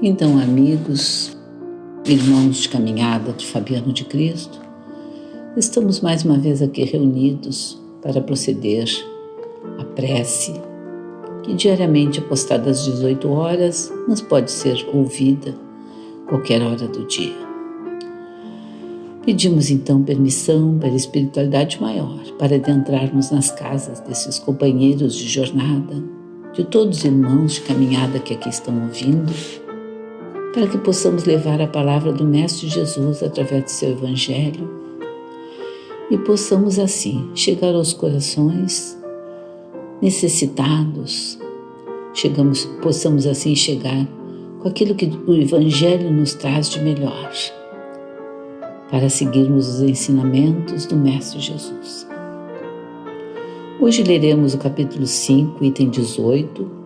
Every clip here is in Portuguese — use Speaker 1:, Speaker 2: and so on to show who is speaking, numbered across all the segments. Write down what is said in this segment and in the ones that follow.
Speaker 1: Então, amigos, irmãos de caminhada de Fabiano de Cristo, estamos mais uma vez aqui reunidos para proceder à prece, que diariamente é postada às 18 horas, mas pode ser ouvida qualquer hora do dia. Pedimos então permissão para a espiritualidade maior, para adentrarmos nas casas desses companheiros de jornada, de todos os irmãos de caminhada que aqui estão ouvindo, para que possamos levar a palavra do Mestre Jesus através do seu Evangelho e possamos assim chegar aos corações necessitados, possamos assim chegar com aquilo que o Evangelho nos traz de melhor, para seguirmos os ensinamentos do Mestre Jesus. Hoje leremos o capítulo 5, item 18,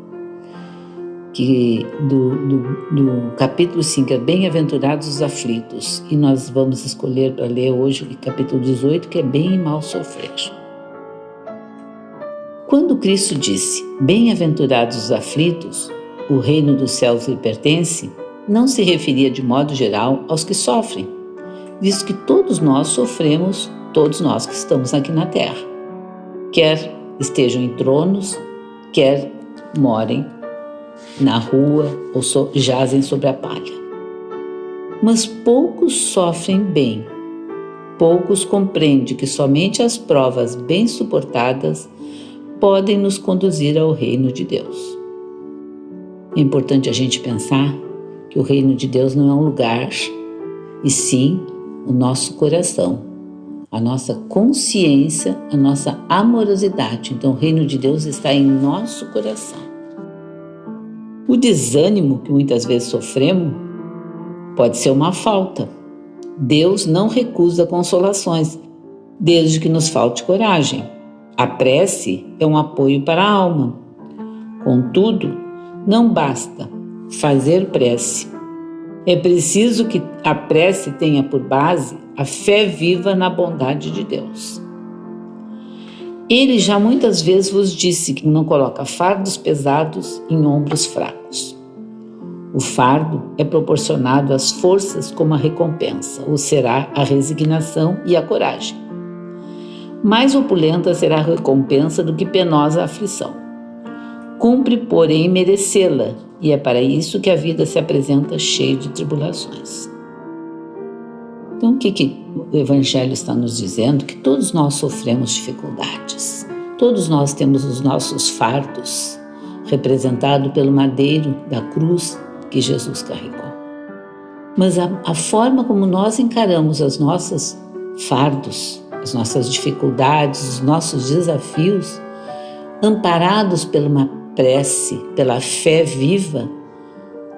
Speaker 1: que do capítulo 5 é Bem-aventurados os aflitos, e nós vamos escolher para ler hoje o capítulo 18, que é Bem e Mal Sofrer. Quando Cristo disse, Bem-aventurados os aflitos, o reino dos céus lhe pertence, não se referia de modo geral aos que sofrem, visto que todos nós sofremos, todos nós que estamos aqui na terra, quer estejam em tronos, quer morem na rua ou jazem sobre a palha. Mas poucos sofrem bem, poucos compreendem que somente as provas bem suportadas podem nos conduzir ao reino de Deus. É importante a gente pensar que o reino de Deus não é um lugar, e sim o nosso coração, a nossa consciência, a nossa amorosidade. Então o reino de Deus está em nosso coração. O desânimo que muitas vezes sofremos pode ser uma falta. Deus não recusa consolações, desde que nos falte coragem. A prece é um apoio para a alma. Contudo, não basta fazer prece. É preciso que a prece tenha por base a fé viva na bondade de Deus. Ele já muitas vezes vos disse que não coloca fardos pesados em ombros fracos. O fardo é proporcionado às forças como a recompensa, ou será a resignação e a coragem. Mais opulenta será a recompensa do que penosa a aflição. Cumpre, porém, merecê-la, e é para isso que a vida se apresenta cheia de tribulações. Então, o que o Evangelho está nos dizendo? Que todos nós sofremos dificuldades. Todos nós temos os nossos fardos, representados pelo madeiro da cruz que Jesus carregou. Mas a forma como nós encaramos os nossos fardos, as nossas dificuldades, os nossos desafios, amparados por uma prece, pela fé viva,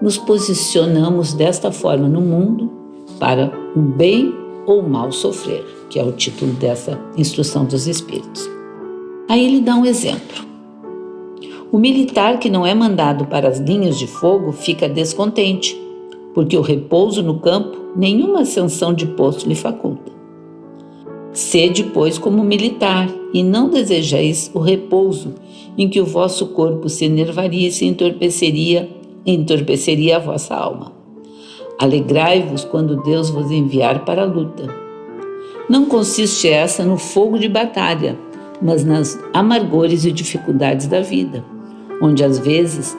Speaker 1: nos posicionamos desta forma no mundo para o bem ou o mal sofrer, que é o título dessa instrução dos Espíritos. Aí ele dá um exemplo. O militar que não é mandado para as linhas de fogo fica descontente, porque o repouso no campo nenhuma ascensão de posto lhe faculta. Sede, pois, como militar, e não desejeis o repouso, em que o vosso corpo se enervaria e se entorpeceria a vossa alma. Alegrai-vos quando Deus vos enviar para a luta. Não consiste essa no fogo de batalha, mas nas amargores e dificuldades da vida, onde às vezes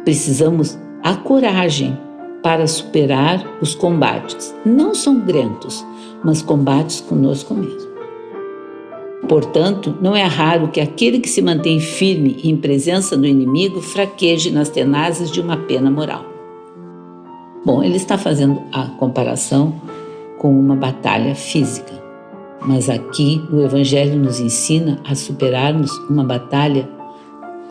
Speaker 1: precisamos a coragem para superar os combates, não sangrentos, mas combates conosco mesmo. Portanto, não é raro que aquele que se mantém firme em presença do inimigo fraqueje nas tenazes de uma pena moral. Bom, ele está fazendo a comparação com uma batalha física, mas aqui o Evangelho nos ensina a superarmos uma batalha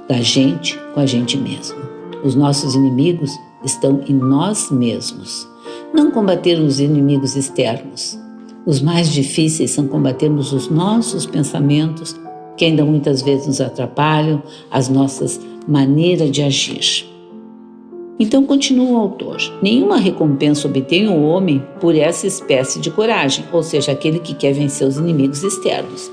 Speaker 1: da gente com a gente mesmo. Os nossos inimigos estão em nós mesmos. Não combater os inimigos externos. Os mais difíceis são combatermos os nossos pensamentos, que ainda muitas vezes nos atrapalham, as nossas maneiras de agir. Então continua o autor. Nenhuma recompensa obtém o homem por essa espécie de coragem, ou seja, aquele que quer vencer os inimigos externos.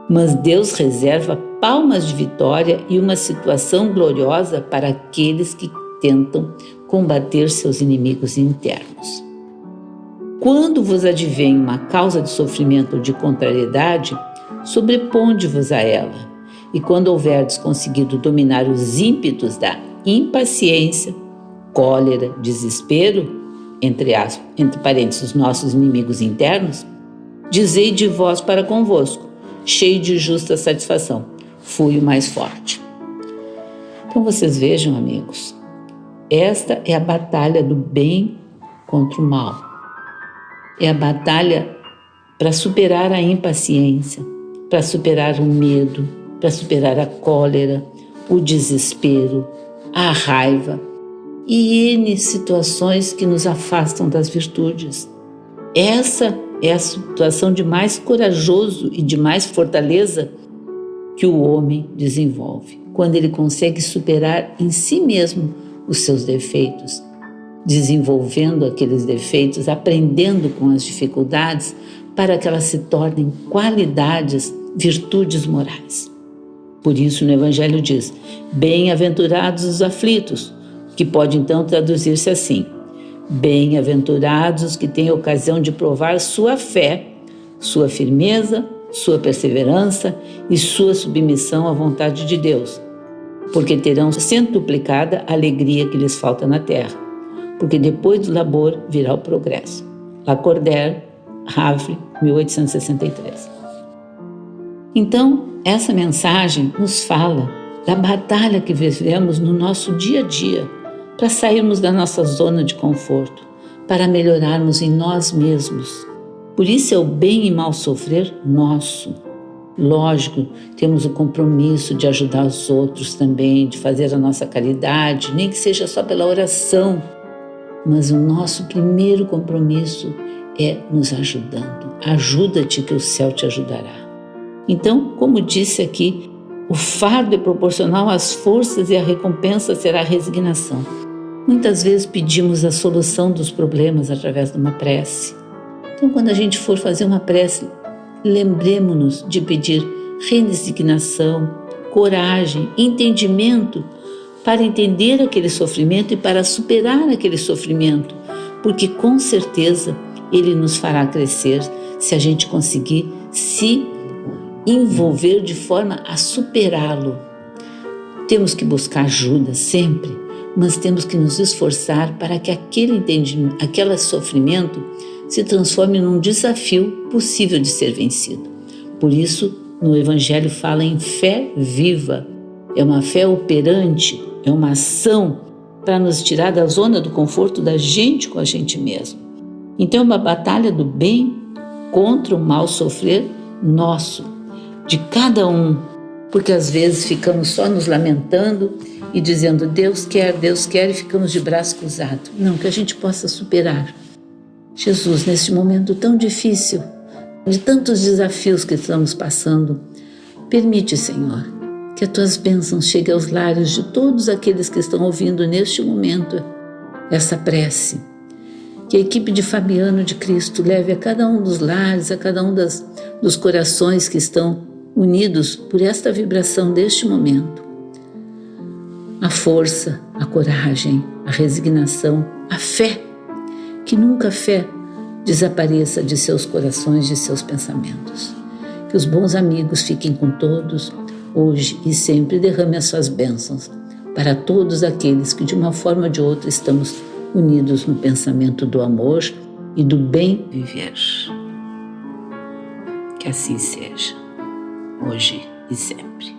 Speaker 1: Mas Deus reserva palmas de vitória e uma situação gloriosa para aqueles que tentam combater seus inimigos internos. Quando vos advém uma causa de sofrimento ou de contrariedade, sobreponde-vos a ela, e quando houverdes conseguido dominar os ímpetos da impaciência, cólera, desespero, entre parênteses, nossos inimigos internos, dizei de vós para convosco, cheio de justa satisfação, fui o mais forte. Então vocês vejam, amigos, esta é a batalha do bem contra o mal. É a batalha para superar a impaciência, para superar o medo, para superar a cólera, o desespero, a raiva e N situações que nos afastam das virtudes. Essa é a situação de mais corajoso e de mais fortaleza que o homem desenvolve, quando ele consegue superar em si mesmo os seus defeitos, desenvolvendo aqueles defeitos, aprendendo com as dificuldades para que elas se tornem qualidades, virtudes morais. Por isso no Evangelho diz, bem-aventurados os aflitos, que pode então traduzir-se assim, bem-aventurados os que têm ocasião de provar sua fé, sua firmeza, sua perseverança e sua submissão à vontade de Deus, porque terão centuplicada a alegria que lhes falta na terra, porque depois do labor virá o progresso. Lacordaire, Havre, 1863. Então, essa mensagem nos fala da batalha que vivemos no nosso dia a dia para sairmos da nossa zona de conforto, para melhorarmos em nós mesmos. Por isso é o bem e mal sofrer nosso. Lógico, temos o compromisso de ajudar os outros também, de fazer a nossa caridade, nem que seja só pela oração. Mas o nosso primeiro compromisso é nos ajudando. Ajuda-te que o céu te ajudará. Então, como disse aqui, o fardo é proporcional às forças e a recompensa será a resignação. Muitas vezes pedimos a solução dos problemas através de uma prece. Então, quando a gente for fazer uma prece, lembremos-nos de pedir resignação, coragem, entendimento para entender aquele sofrimento e para superar aquele sofrimento, porque com certeza ele nos fará crescer se a gente conseguir se envolver de forma a superá-lo. Temos que buscar ajuda sempre, mas temos que nos esforçar para que aquele sofrimento se transforme num desafio possível de ser vencido. Por isso, no Evangelho fala em fé viva. É uma fé operante, é uma ação para nos tirar da zona do conforto da gente com a gente mesmo. Então é uma batalha do bem contra o mal sofrer nosso, de cada um, porque às vezes ficamos só nos lamentando e dizendo Deus quer, e ficamos de braço cruzado. Não, que a gente possa superar. Jesus, neste momento tão difícil, de tantos desafios que estamos passando, permite, Senhor, que as tuas bênçãos cheguem aos lares de todos aqueles que estão ouvindo neste momento essa prece. Que a equipe de Fabiano de Cristo leve a cada um dos lares, a cada um dos corações que estão unidos por esta vibração deste momento. A força, a coragem, a resignação, a fé, que nunca a fé desapareça de seus corações, de seus pensamentos. Que os bons amigos fiquem com todos, hoje e sempre derrame as suas bênçãos para todos aqueles que de uma forma ou de outra estamos unidos no pensamento do amor e do bem viver. Que assim seja, hoje e sempre.